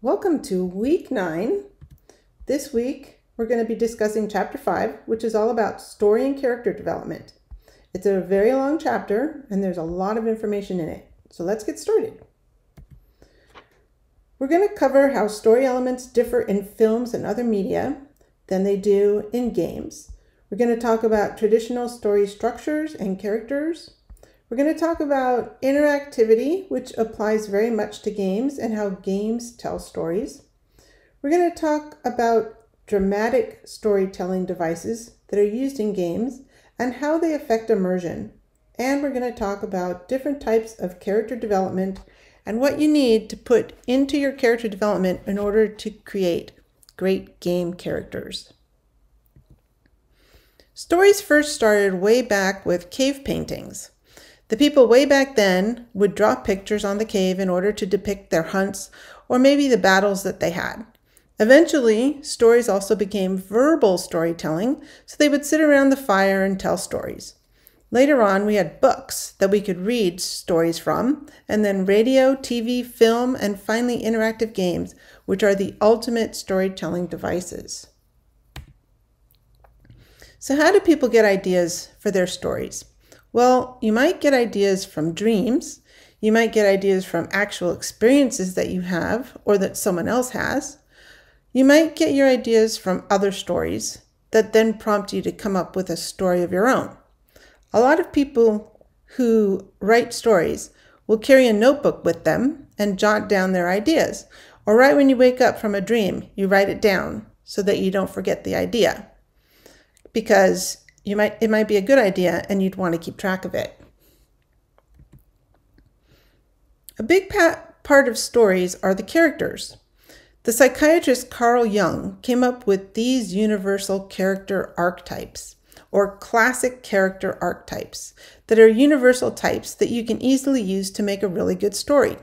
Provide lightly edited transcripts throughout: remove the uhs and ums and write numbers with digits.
Welcome to week 9. This week we're going to be discussing chapter 5, which is all about story and character development. It's a very long chapter and there's a lot of information in it. So let's get started. We're going to cover how story elements differ in films and other media than they do in games. We're going to talk about traditional story structures and characters. We're going to talk about interactivity, which applies very much to games and how games tell stories. We're going to talk about dramatic storytelling devices that are used in games and how they affect immersion. And we're going to talk about different types of character development and what you need to put into your character development in order to create great game characters. Stories first started way back with cave paintings. The people way back then would draw pictures on the cave in order to depict their hunts or maybe the battles that they had. Eventually, stories also became verbal storytelling, so they would sit around the fire and tell stories. Later on, we had books that we could read stories from, and then radio, TV, film, and finally interactive games, which are the ultimate storytelling devices. So how do people get ideas for their stories? Well, you might get ideas from dreams. You might get ideas from actual experiences that you have or that someone else has. You might get your ideas from other stories that then prompt you to come up with a story of your own. A lot of people who write stories will carry a notebook with them and jot down their ideas. Or right when you wake up from a dream, you write it down so that you don't forget the idea. Because it might be a good idea and you'd want to keep track of it. A big part of stories are the characters. The psychiatrist Carl Jung came up with these universal character archetypes, or classic character archetypes, that are universal types that you can easily use to make a really good story.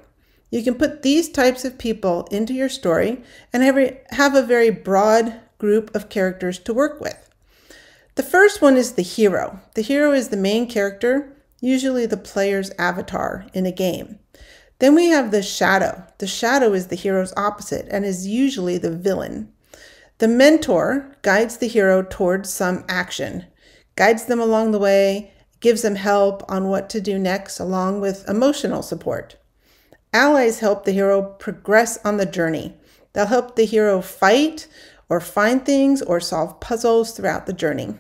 You can put these types of people into your story and have a very broad group of characters to work with. The first one is the hero. The hero is the main character, usually the player's avatar in a game. Then we have the shadow. The shadow is the hero's opposite and is usually the villain. The mentor guides the hero towards some action, guides them along the way, gives them help on what to do next, along with emotional support. Allies help the hero progress on the journey. They'll help the hero fight or find things or solve puzzles throughout the journey.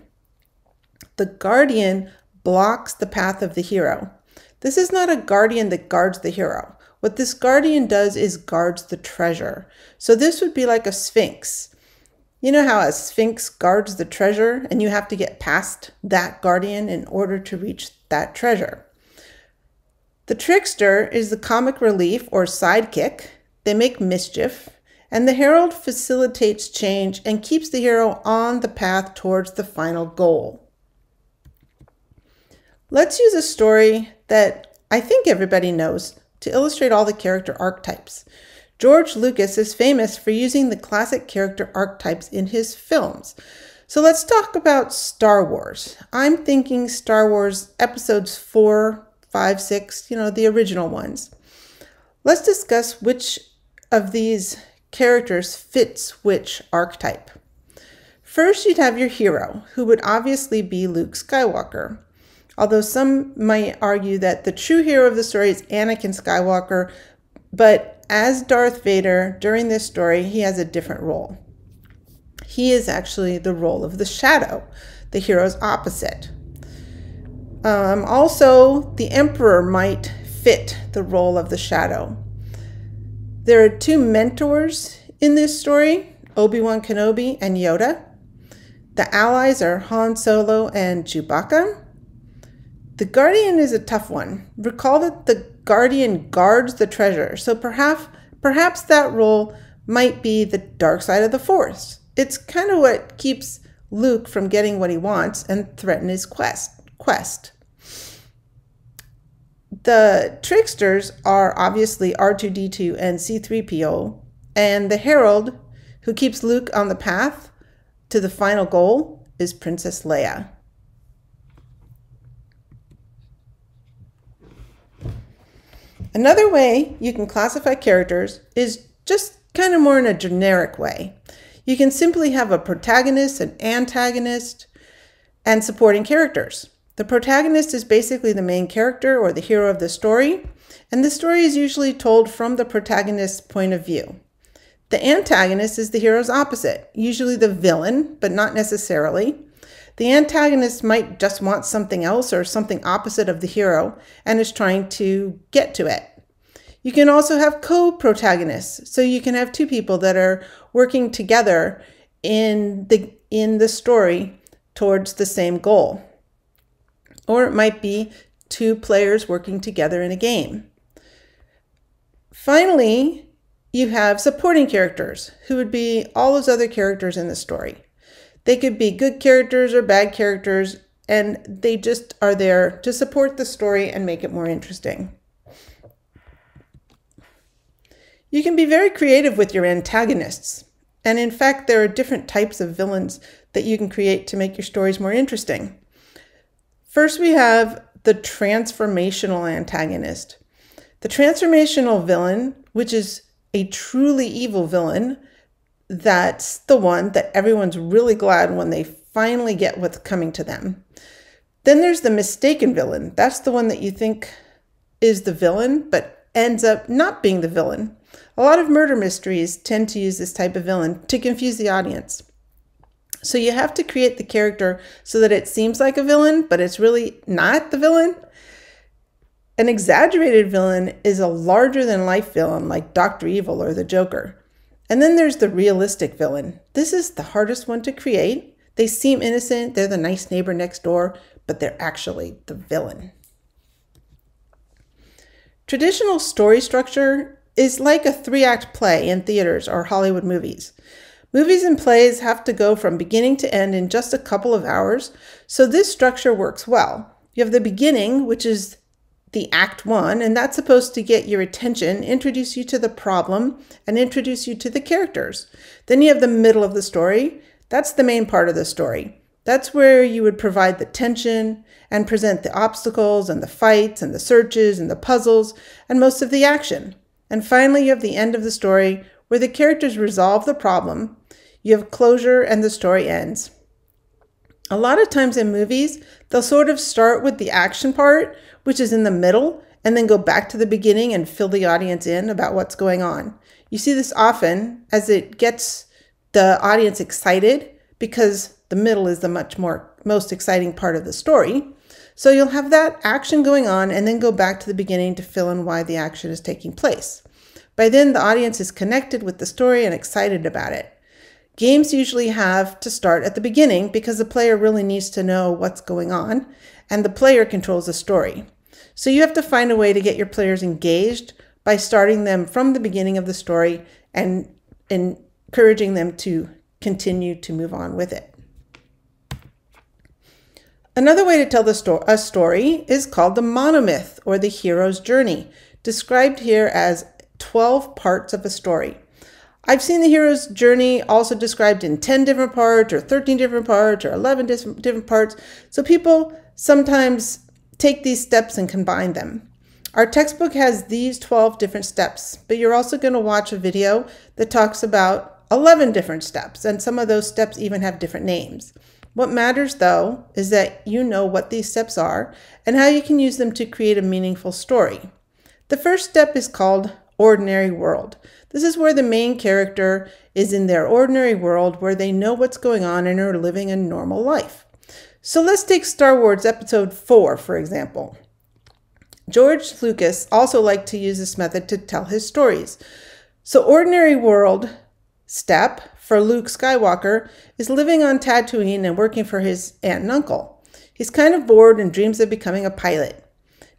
The guardian blocks the path of the hero. This is not a guardian that guards the hero. What this guardian does is guards the treasure. So this would be like a sphinx. You know how a sphinx guards the treasure and you have to get past that guardian in order to reach that treasure. The trickster is the comic relief or sidekick. They make mischief. And the herald facilitates change and keeps the hero on the path towards the final goal. Let's use a story that I think everybody knows to illustrate all the character archetypes. George Lucas is famous for using the classic character archetypes in his films. So let's talk about Star Wars. I'm thinking Star Wars episodes 4, 5, 6, the original ones. Let's discuss which of these characters fits which archetype. First, you'd have your hero, who would obviously be Luke Skywalker. Although some might argue that the true hero of the story is Anakin Skywalker, but as Darth Vader, during this story, he has a different role. He is actually the role of the shadow, the hero's opposite. Also, the Emperor might fit the role of the shadow. There are two mentors in this story, Obi-Wan Kenobi and Yoda. The allies are Han Solo and Chewbacca. The guardian is a tough one. Recall that the guardian guards the treasure, so perhaps that role might be the dark side of the Force. It's kind of what keeps Luke from getting what he wants and threaten his quest. The tricksters are obviously R2-D2 and C-3PO, and the herald who keeps Luke on the path to the final goal is Princess Leia. Another way you can classify characters is just kind of more in a generic way. You can simply have a protagonist, an antagonist, and supporting characters. The protagonist is basically the main character or the hero of the story, and the story is usually told from the protagonist's point of view. The antagonist is the hero's opposite, usually the villain, but not necessarily. The antagonist might just want something else or something opposite of the hero and is trying to get to it. You can also have co-protagonists, so you can have two people that are working together in the story towards the same goal. Or it might be two players working together in a game. Finally, you have supporting characters, who would be all those other characters in the story. They could be good characters or bad characters, and they just are there to support the story and make it more interesting. You can be very creative with your antagonists. And in fact, there are different types of villains that you can create to make your stories more interesting. First, we have the transformational antagonist. The transformational villain, which is a truly evil villain, that's the one that everyone's really glad when they finally get what's coming to them. Then there's the mistaken villain. That's the one that you think is the villain, but ends up not being the villain. A lot of murder mysteries tend to use this type of villain to confuse the audience. So you have to create the character so that it seems like a villain, but it's really not the villain. An exaggerated villain is a larger-than-life villain like Dr. Evil or the Joker. And then there's the realistic villain. This is the hardest one to create. They seem innocent, they're the nice neighbor next door, but they're actually the villain. Traditional story structure is like a 3-act play in theaters or Hollywood movies. Movies and plays have to go from beginning to end in just a couple of hours, so this structure works well. You have the beginning, which is the Act 1, and that's supposed to get your attention, introduce you to the problem, and introduce you to the characters. Then you have the middle of the story. That's the main part of the story. That's where you would provide the tension and present the obstacles and the fights and the searches and the puzzles and most of the action. And finally, you have the end of the story where the characters resolve the problem. You have closure and the story ends. A lot of times in movies, they'll sort of start with the action part, which is in the middle, and then go back to the beginning and fill the audience in about what's going on. You see this often as it gets the audience excited because the middle is the most exciting part of the story. So you'll have that action going on and then go back to the beginning to fill in why the action is taking place. By then, the audience is connected with the story and excited about it. Games usually have to start at the beginning because the player really needs to know what's going on, and the player controls the story. So you have to find a way to get your players engaged by starting them from the beginning of the story and encouraging them to continue to move on with it. Another way to tell a story is called the monomyth, or the hero's journey, described here as 12 parts of a story. I've seen the hero's journey also described in 10 different parts, or 13 different parts, or 11 different parts, so people sometimes take these steps and combine them. Our textbook has these 12 different steps, but you're also going to watch a video that talks about 11 different steps, and some of those steps even have different names. What matters, though, is that you know what these steps are and how you can use them to create a meaningful story. The first step is called Ordinary World. This is where the main character is in their ordinary world where they know what's going on and are living a normal life. So let's take Star Wars Episode 4, for example. George Lucas also liked to use this method to tell his stories. So Ordinary World step for Luke Skywalker is living on Tatooine and working for his aunt and uncle. He's kind of bored and dreams of becoming a pilot.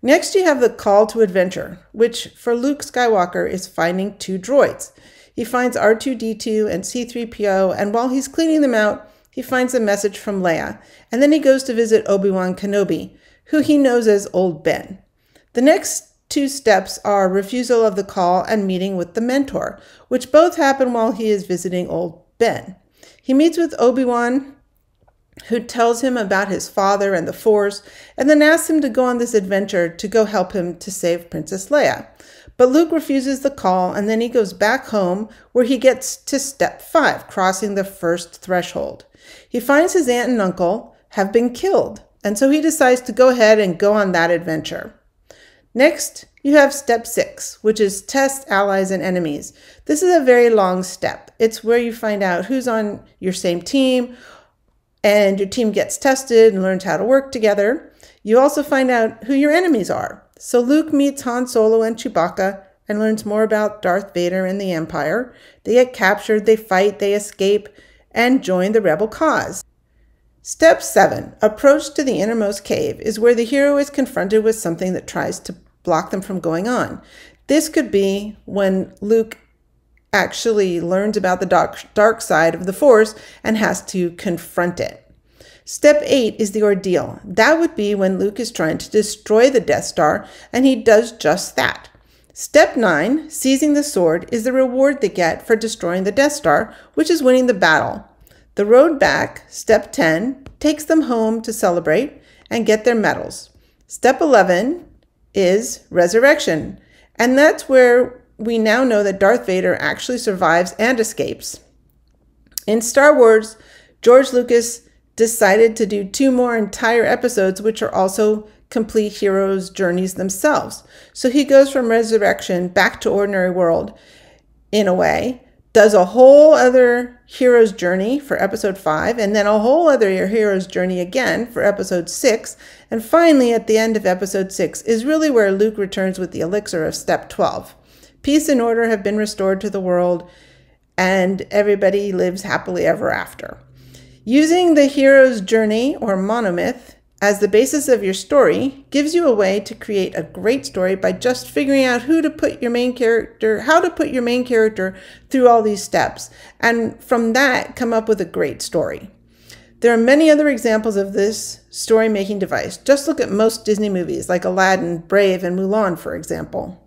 Next, you have the call to adventure, which for Luke Skywalker is finding 2 droids. He finds R2-D2 and C-3PO, and while he's cleaning them out, he finds a message from Leia, and then he goes to visit Obi-Wan Kenobi, who he knows as Old Ben. The next 2 steps are refusal of the call and meeting with the mentor, which both happen while he is visiting Old Ben. He meets with Obi-Wan, who tells him about his father and the Force, and then asks him to go on this adventure to go help him to save Princess Leia. But Luke refuses the call, and then he goes back home where he gets to step 5, crossing the first threshold. He finds his aunt and uncle have been killed, and so he decides to go ahead and go on that adventure. Next, you have step 6, which is test allies and enemies. This is a very long step. It's where you find out who's on your same team, and your team gets tested and learns how to work together. You also find out who your enemies are. So Luke meets Han Solo and Chewbacca and learns more about Darth Vader and the Empire. They get captured, they fight, they escape, and join the rebel cause. Step 7, approach to the innermost cave, is where the hero is confronted with something that tries to block them from going on. This could be when Luke actually learns about the dark side of the Force and has to confront it. Step 8 is the ordeal. That would be when Luke is trying to destroy the Death Star, and he does just that. Step 9, seizing the sword, is the reward they get for destroying the Death Star, which is winning the battle. The road back, step 10, takes them home to celebrate and get their medals. Step 11 is resurrection, and that's where we now know that Darth Vader actually survives and escapes. In Star Wars, George Lucas decided to do 2 more entire episodes, which are also complete heroes' journeys themselves. So he goes from resurrection back to ordinary world in a way, does a whole other hero's journey for episode 5, and then a whole other hero's journey again for episode 6. And finally, at the end of episode 6 is really where Luke returns with the elixir of step 12. Peace and order have been restored to the world, and everybody lives happily ever after. Using the hero's journey or monomyth as the basis of your story gives you a way to create a great story by just figuring out how to put your main character through all these steps, and from that come up with a great story. There are many other examples of this story-making device. Just look at most Disney movies like Aladdin, Brave, and Mulan, for example.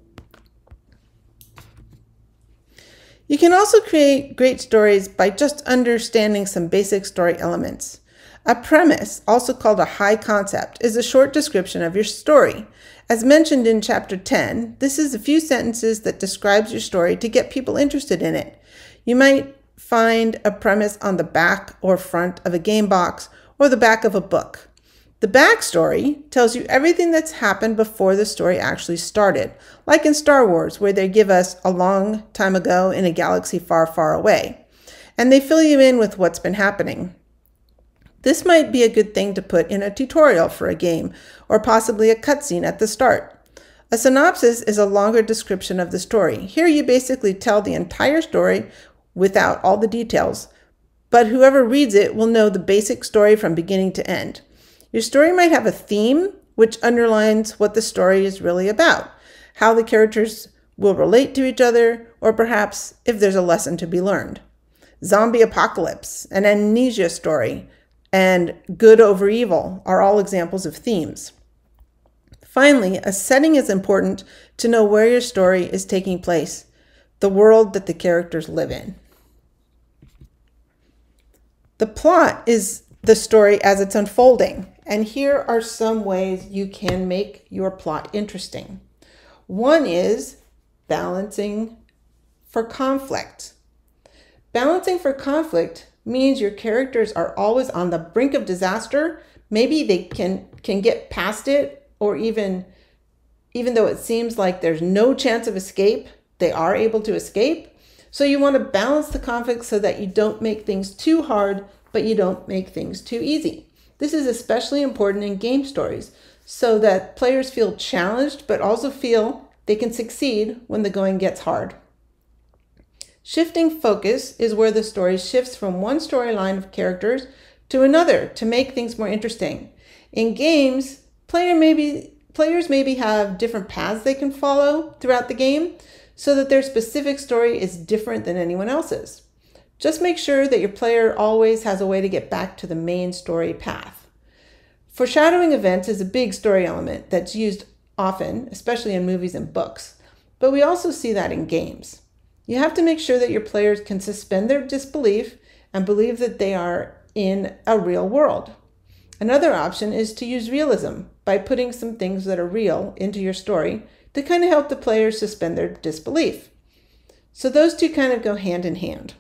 You can also create great stories by just understanding some basic story elements. A premise, also called a high concept, is a short description of your story. As mentioned in Chapter 10, this is a few sentences that describes your story to get people interested in it. You might find a premise on the back or front of a game box or the back of a book. The backstory tells you everything that's happened before the story actually started, like in Star Wars, where they give us a long time ago in a galaxy far, far away, and they fill you in with what's been happening. This might be a good thing to put in a tutorial for a game, or possibly a cutscene at the start. A synopsis is a longer description of the story. Here you basically tell the entire story without all the details, but whoever reads it will know the basic story from beginning to end. Your story might have a theme, which underlines what the story is really about, how the characters will relate to each other, or perhaps if there's a lesson to be learned. Zombie apocalypse, an amnesia story, and good over evil are all examples of themes. Finally, a setting is important to know where your story is taking place, the world that the characters live in. The plot is the story as it's unfolding, and here are some ways you can make your plot interesting. One is balancing for conflict. Balancing for conflict means your characters are always on the brink of disaster. Maybe they can get past it, or even though it seems like there's no chance of escape, they are able to escape. So you want to balance the conflict so that you don't make things too hard, but you don't make things too easy. This is especially important in game stories, so that players feel challenged, but also feel they can succeed when the going gets hard. Shifting focus is where the story shifts from one storyline of characters to another to make things more interesting. In games, players maybe have different paths they can follow throughout the game so that their specific story is different than anyone else's. Just make sure that your player always has a way to get back to the main story path. Foreshadowing events is a big story element that's used often, especially in movies and books, but we also see that in games. You have to make sure that your players can suspend their disbelief and believe that they are in a real world. Another option is to use realism by putting some things that are real into your story to kind of help the players suspend their disbelief. So those two kind of go hand in hand.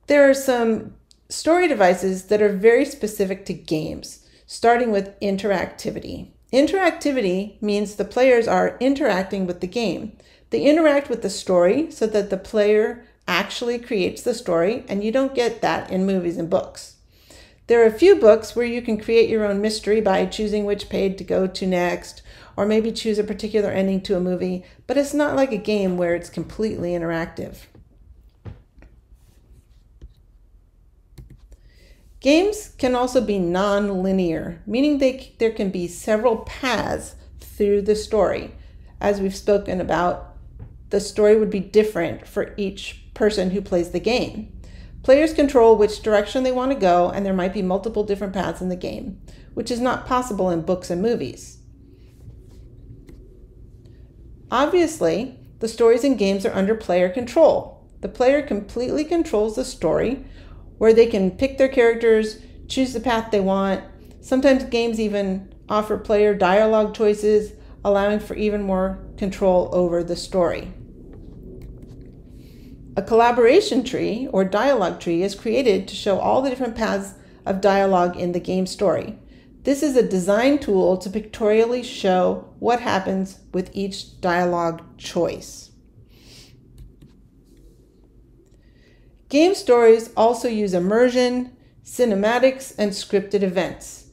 There are some story devices that are very specific to games, starting with interactivity. Interactivity means the players are interacting with the game. They interact with the story so that the player actually creates the story, and you don't get that in movies and books. There are a few books where you can create your own mystery by choosing which page to go to next, or maybe choose a particular ending to a movie, but it's not like a game where it's completely interactive. Games can also be non-linear, meaning there can be several paths through the story. As we've spoken about, the story would be different for each person who plays the game. Players control which direction they want to go, and there might be multiple different paths in the game, which is not possible in books and movies. Obviously, the stories in games are under player control. The player completely controls the story, where they can pick their characters, choose the path they want. Sometimes games even offer player dialogue choices, allowing for even more control over the story. A collaboration tree or dialogue tree is created to show all the different paths of dialogue in the game story. This is a design tool to pictorially show what happens with each dialogue choice. Game stories also use immersion, cinematics, and scripted events.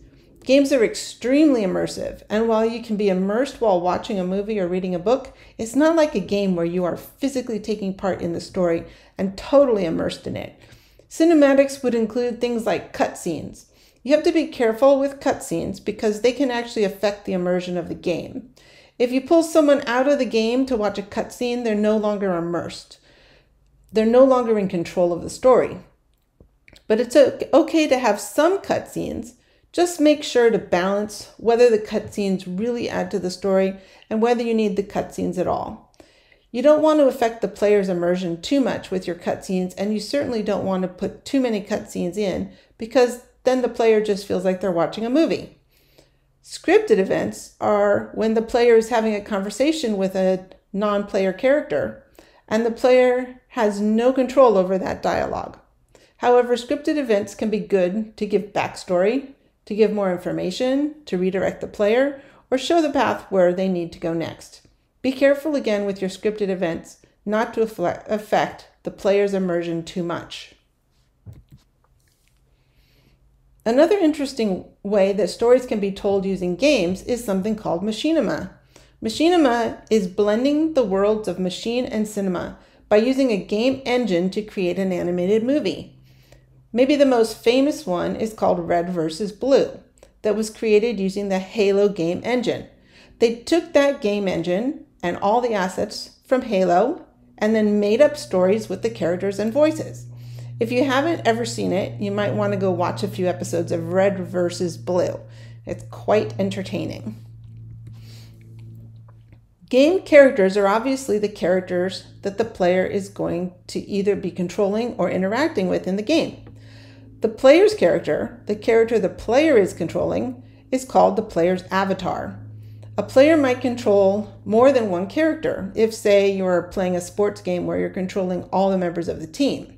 Games are extremely immersive, and while you can be immersed while watching a movie or reading a book, it's not like a game where you are physically taking part in the story and totally immersed in it. Cinematics would include things like cutscenes. You have to be careful with cutscenes because they can actually affect the immersion of the game. If you pull someone out of the game to watch a cutscene, they're no longer immersed. They're no longer in control of the story. But it's okay to have some cutscenes. Just make sure to balance whether the cutscenes really add to the story and whether you need the cutscenes at all. You don't want to affect the player's immersion too much with your cutscenes, and you certainly don't want to put too many cutscenes in because then the player just feels like they're watching a movie. Scripted events are when the player is having a conversation with a non-player character and the player has no control over that dialogue. However, scripted events can be good to give backstory, to give more information, to redirect the player, or show the path where they need to go next. Be careful again with your scripted events not to affect the player's immersion too much. Another interesting way that stories can be told using games is something called machinima. Machinima is blending the worlds of machine and cinema by using a game engine to create an animated movie. Maybe the most famous one is called Red vs. Blue, that was created using the Halo game engine. They took that game engine and all the assets from Halo and then made up stories with the characters and voices. If you haven't ever seen it, you might want to go watch a few episodes of Red vs. Blue. It's quite entertaining. Game characters are obviously the characters that the player is going to either be controlling or interacting with in the game. The player's character, the character the player is controlling, is called the player's avatar. A player might control more than one character if, say, you're playing a sports game where you're controlling all the members of the team.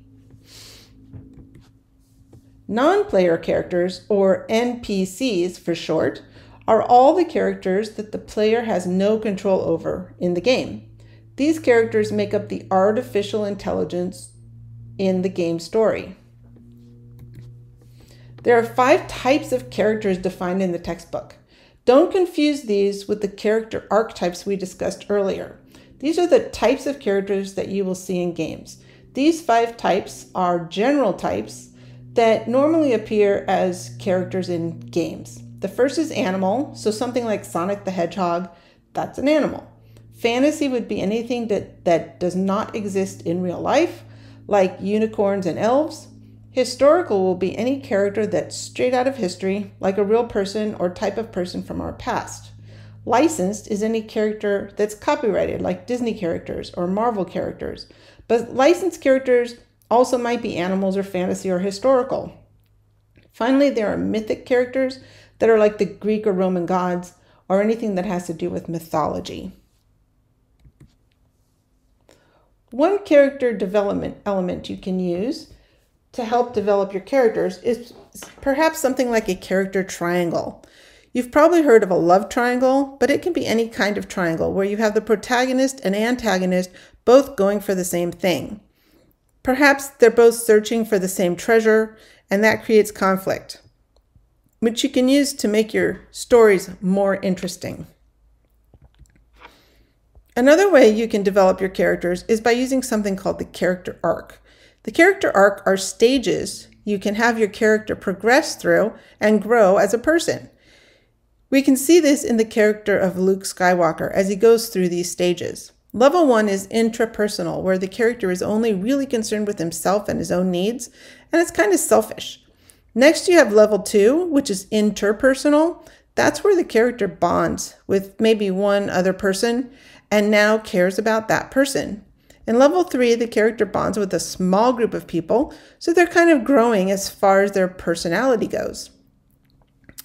Non-player characters, or NPCs for short, are all the characters that the player has no control over in the game. These characters make up the artificial intelligence in the game story. There are 5 types of characters defined in the textbook. Don't confuse these with the character archetypes we discussed earlier. These are the types of characters that you will see in games. These 5 types are general types that normally appear as characters in games. The first is animal, so something like Sonic the Hedgehog, that's an animal. Fantasy would be anything that does not exist in real life, like unicorns and elves. Historical will be any character that's straight out of history, like a real person or type of person from our past. Licensed is any character that's copyrighted, like Disney characters or Marvel characters. But licensed characters also might be animals or fantasy or historical. Finally, there are mythic characters that are like the Greek or Roman gods, or anything that has to do with mythology. One character development element you can use to help develop your characters is perhaps something like a character triangle. You've probably heard of a love triangle, but it can be any kind of triangle where you have the protagonist and antagonist both going for the same thing. Perhaps they're both searching for the same treasure, and that creates conflict, which you can use to make your stories more interesting. Another way you can develop your characters is by using something called the character arc. The character arc are stages you can have your character progress through and grow as a person. We can see this in the character of Luke Skywalker as he goes through these stages. Level 1 is intrapersonal, where the character is only really concerned with himself and his own needs, and it's kind of selfish. Next, you have level 2, which is interpersonal. That's where the character bonds with maybe one other person and now cares about that person. In level 3, the character bonds with a small group of people, so they're kind of growing as far as their personality goes.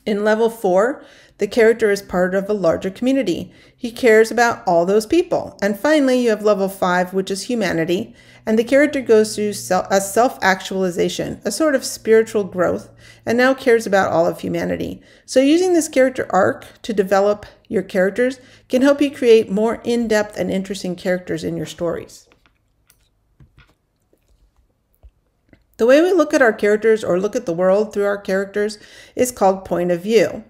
In level 4, the character is part of a larger community. He cares about all those people. And finally, you have level 5, which is humanity, and the character goes through a self-actualization, a sort of spiritual growth, and now cares about all of humanity. So using this character arc to develop your characters can help you create more in-depth and interesting characters in your stories. The way we look at our characters or look at the world through our characters is called point of view.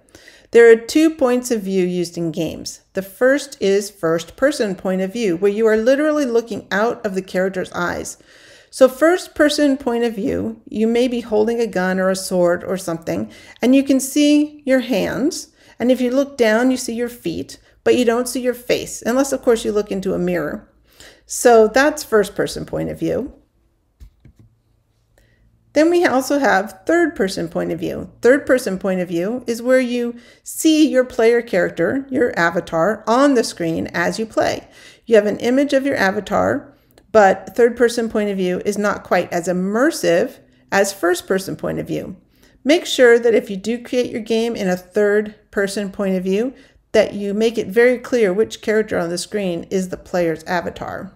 There are 2 points of view used in games. The first is first-person point of view, where you are literally looking out of the character's eyes. So first-person point of view, you may be holding a gun or a sword or something, and you can see your hands. And if you look down, you see your feet, but you don't see your face, unless, of course, you look into a mirror. So that's first-person point of view. Then we also have third-person point of view. Third-person point of view is where you see your player character, your avatar, on the screen as you play. You have an image of your avatar, but third-person point of view is not quite as immersive as first-person point of view. Make sure that if you do create your game in a third-person point of view, that you make it very clear which character on the screen is the player's avatar.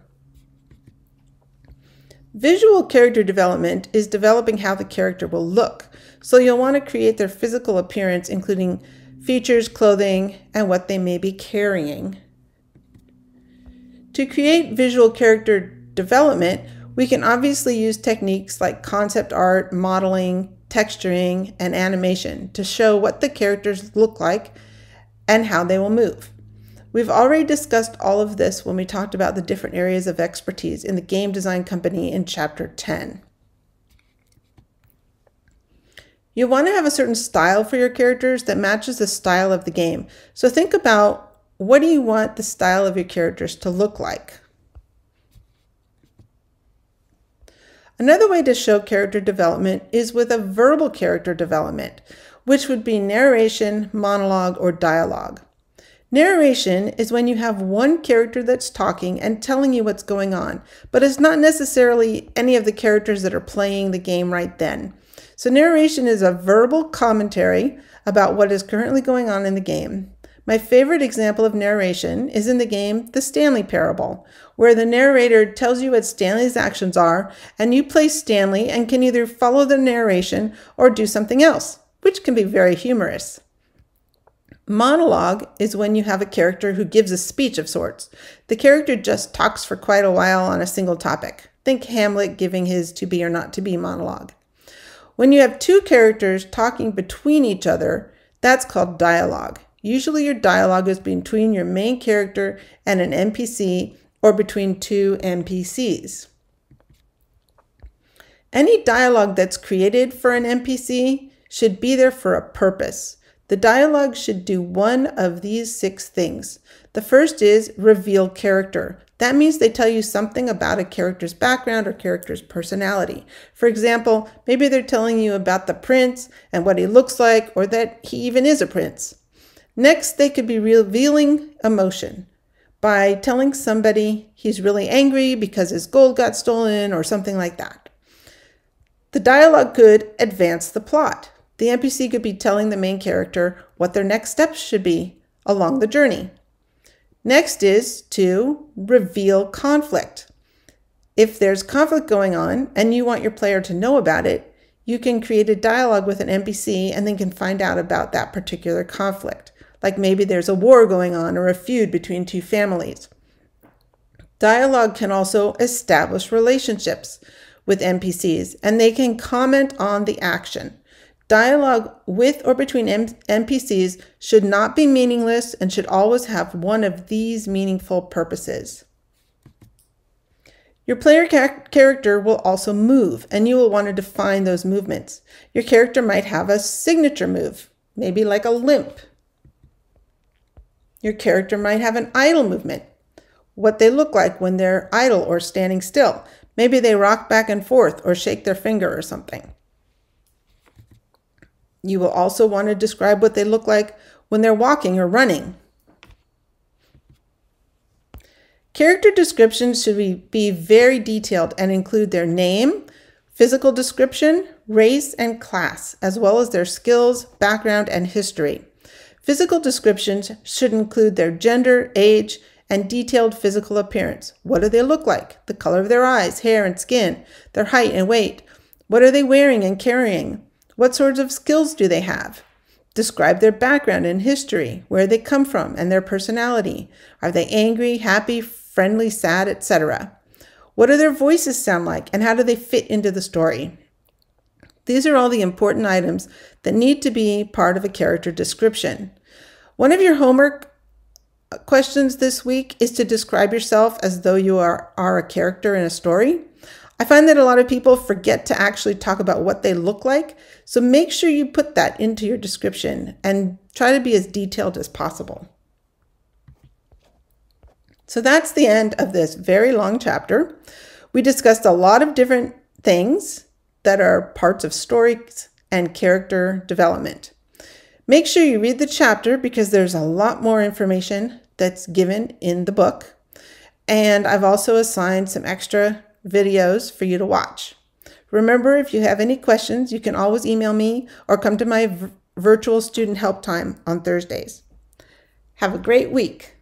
Visual character development is developing how the character will look. So you'll want to create their physical appearance, including features, clothing, and what they may be carrying. To create visual character development, we can obviously use techniques like concept art, modeling, texturing, and animation to show what the characters look like and how they will move. We've already discussed all of this when we talked about the different areas of expertise in the game design company in Chapter 10. You want to have a certain style for your characters that matches the style of the game. So think about, what do you want the style of your characters to look like? Another way to show character development is with a verbal character development, which would be narration, monologue, or dialogue. Narration is when you have one character that's talking and telling you what's going on, but it's not necessarily any of the characters that are playing the game right then. So narration is a verbal commentary about what is currently going on in the game. My favorite example of narration is in the game The Stanley Parable, where the narrator tells you what Stanley's actions are, and you play Stanley and can either follow the narration or do something else, which can be very humorous. Monologue is when you have a character who gives a speech of sorts. The character just talks for quite a while on a single topic. Think Hamlet giving his to be or not to be monologue. When you have 2 characters talking between each other, that's called dialogue. Usually your dialogue is between your main character and an NPC, or between 2 NPCs. Any dialogue that's created for an NPC should be there for a purpose. The dialogue should do one of these 6 things. The first is reveal character. That means they tell you something about a character's background or character's personality. For example, maybe they're telling you about the prince and what he looks like, or that he even is a prince. Next, they could be revealing emotion by telling somebody he's really angry because his gold got stolen or something like that. The dialogue could advance the plot. The NPC could be telling the main character what their next steps should be along the journey. Next is to reveal conflict. If there's conflict going on and you want your player to know about it, you can create a dialogue with an NPC and then can find out about that particular conflict. Like maybe there's a war going on or a feud between two families. Dialogue can also establish relationships with NPCs, and they can comment on the action. Dialogue with or between NPCs should not be meaningless and should always have one of these meaningful purposes. Your player character will also move, and you will want to define those movements. Your character might have a signature move, maybe like a limp. Your character might have an idle movement, what they look like when they're idle or standing still. Maybe they rock back and forth or shake their finger or something. You will also want to describe what they look like when they're walking or running. Character descriptions should be very detailed and include their name, physical description, race, and class, as well as their skills, background, and history. Physical descriptions should include their gender, age, and detailed physical appearance. What do they look like? The color of their eyes, hair, and skin, their height and weight. What are they wearing and carrying? What sorts of skills do they have? Describe their background and history, where they come from, and their personality. Are they angry, happy, friendly, sad, etc.? What do their voices sound like, and how do they fit into the story? These are all the important items that need to be part of a character description. One of your homework questions this week is to describe yourself as though you are a character in a story. I find that a lot of people forget to actually talk about what they look like, so make sure you put that into your description and try to be as detailed as possible. So that's the end of this very long chapter. We discussed a lot of different things that are parts of stories and character development. Make sure you read the chapter because there's a lot more information that's given in the book. And I've also assigned some extra videos for you to watch. Remember, if you have any questions, you can always email me or come to my virtual student help time on Thursdays. Have a great week.